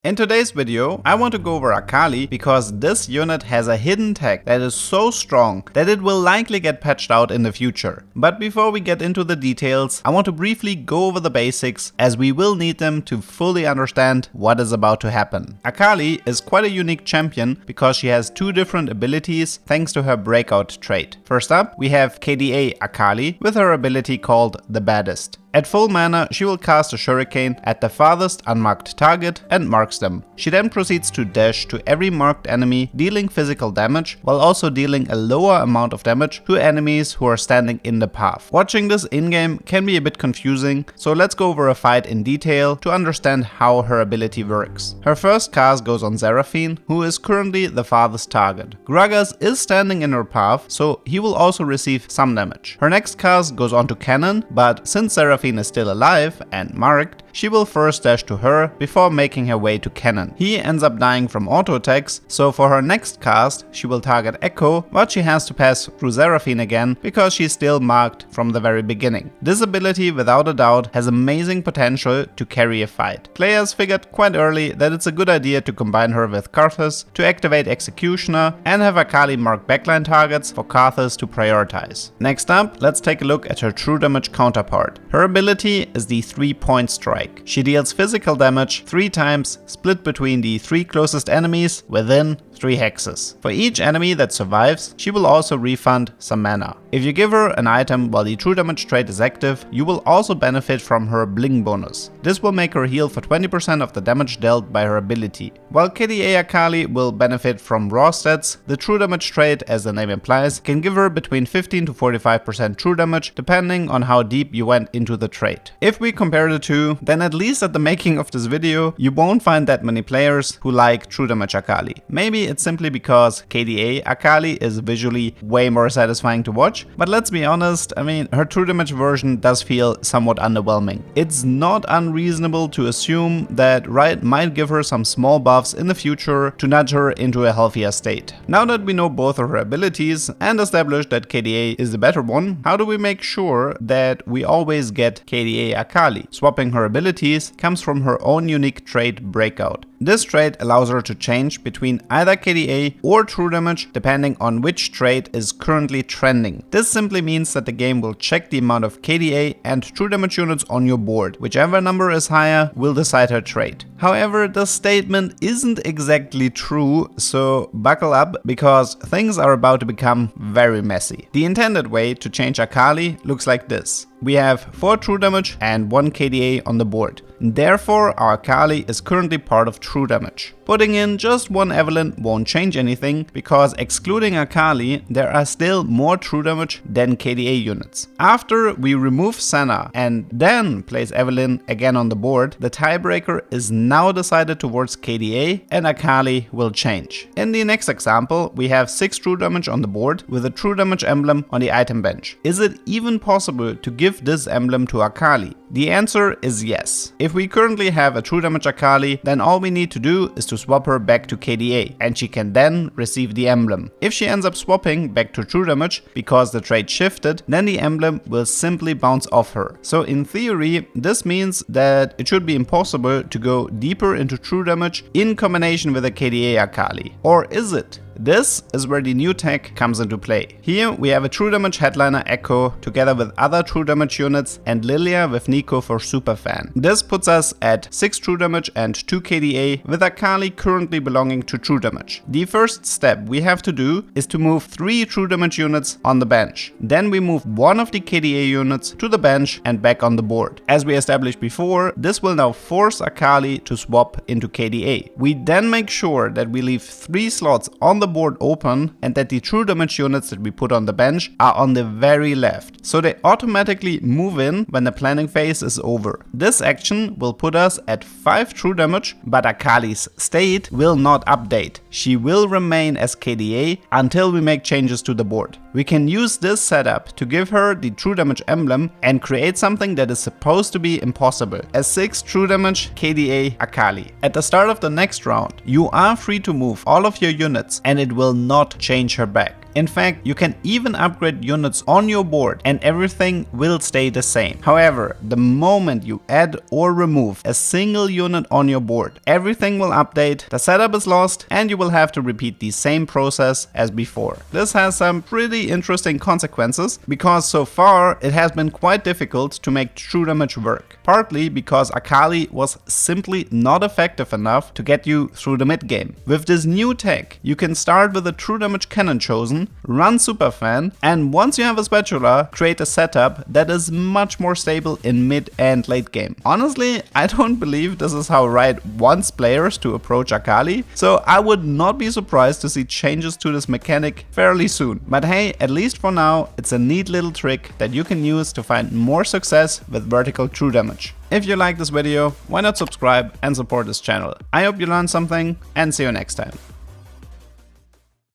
In today's video, I want to go over Akali because this unit has a hidden tech that is so strong that it will likely get patched out in the future. But before we get into the details, I want to briefly go over the basics as we will need them to fully understand what is about to happen. Akali is quite a unique champion because she has two different abilities thanks to her Breakout trait. First up, we have KDA Akali with her ability called the Baddest. At full mana, she will cast a shuriken at the farthest unmarked target and marks them. She then proceeds to dash to every marked enemy, dealing physical damage, while also dealing a lower amount of damage to enemies who are standing in the path. Watching this in-game can be a bit confusing, so let's go over a fight in detail to understand how her ability works. Her first cast goes on Seraphine, who is currently the farthest target. Gragas is standing in her path, so he will also receive some damage. Her next cast goes on to Cannon, but since Seraphine is still alive and marked, she will first dash to her before making her way to Cannon. He ends up dying from auto attacks, so for her next cast she will target Echo, but she has to pass through Seraphine again because she's still marked from the very beginning. This ability without a doubt has amazing potential to carry a fight. Players figured quite early that it's a good idea to combine her with Karthus to activate Executioner and have Akali mark backline targets for Karthus to prioritize. Next up, let's take a look at her true damage counterpart. Her ability is the 3-point strike. She deals physical damage 3 times, split between the 3 closest enemies within 3 hexes. For each enemy that survives, she will also refund some mana. If you give her an item while the true damage trait is active, you will also benefit from her Bling Bonus. This will make her heal for 20% of the damage dealt by her ability. While KDA Akali will benefit from raw stats, the true damage trait, as the name implies, can give her between 15 to 45% true damage depending on how deep you went into the trait. If we compare the two, then at least at the making of this video, you won't find that many players who like true damage Akali. Maybe it's simply because KDA Akali is visually way more satisfying to watch, but let's be honest, I mean, her true damage version does feel somewhat underwhelming. It's not unreasonable to assume that Riot might give her some small buffs in the future to nudge her into a healthier state. Now that we know both of her abilities and established that KDA is the better one, how do we make sure that we always get KDA Akali? Swapping her abilities comes from her own unique trait Breakout. This trait allows her to change between either KDA or true damage depending on which trait is currently trending. This simply means that the game will check the amount of KDA and true damage units on your board. Whichever number is higher will decide her trait. However, the statement isn't exactly true, so buckle up because things are about to become very messy. The intended way to change Akali looks like this. We have 4 true damage and 1 KDA on the board. Therefore, our Akali is currently part of true damage. Putting in just 1 Evelynn won't change anything because excluding Akali, there are still more true damage than KDA units. After we remove Senna and then place Evelynn again on the board, the tiebreaker is now decided towards KDA and Akali will change. In the next example, we have 6 true damage on the board with a true damage emblem on the item bench. Is it even possible to give this emblem to Akali? The answer is yes. If we currently have a true damage Akali, then all we need to do is to swap her back to KDA and she can then receive the emblem. If she ends up swapping back to true damage because the trait shifted, then the emblem will simply bounce off her. So in theory, this means that it should be impossible to go deeper into true damage in combination with a KDA Akali. Or is it? This is where the new tech comes into play. Here we have a true damage headliner Echo together with other true damage units and Lilia with Nico for Superfan. This puts us at 6 true damage and 2 KDA with Akali currently belonging to true damage. The first step we have to do is to move 3 true damage units on the bench. Then we move 1 of the KDA units to the bench and back on the board. As we established before, this will now force Akali to swap into KDA. We then make sure that we leave 3 slots on the board open and that the true damage units that we put on the bench are on the very left, so they automatically move in when the planning phase is over. This action will put us at 5 true damage, but Akali's state will not update. She will remain as KDA until we make changes to the board. We can use this setup to give her the true damage emblem and create something that is supposed to be impossible, a 6 true damage KDA Akali. At the start of the next round, you are free to move all of your units and it will not change her back. In fact, you can even upgrade units on your board and everything will stay the same. However, the moment you add or remove a single unit on your board, everything will update, the setup is lost, and you will have to repeat the same process as before. This has some pretty interesting consequences, because so far it has been quite difficult to make true damage work. Partly because Akali was simply not effective enough to get you through the mid game. With this new tech, you can start with a true damage cannon chosen, run Superfan, and once you have a spatula, create a setup that is much more stable in mid and late game. Honestly, I don't believe this is how Riot wants players to approach Akali, so I would not be surprised to see changes to this mechanic fairly soon. But hey, at least for now, it's a neat little trick that you can use to find more success with vertical true damage. If you like this video, why not subscribe and support this channel? I hope you learned something, and see you next time.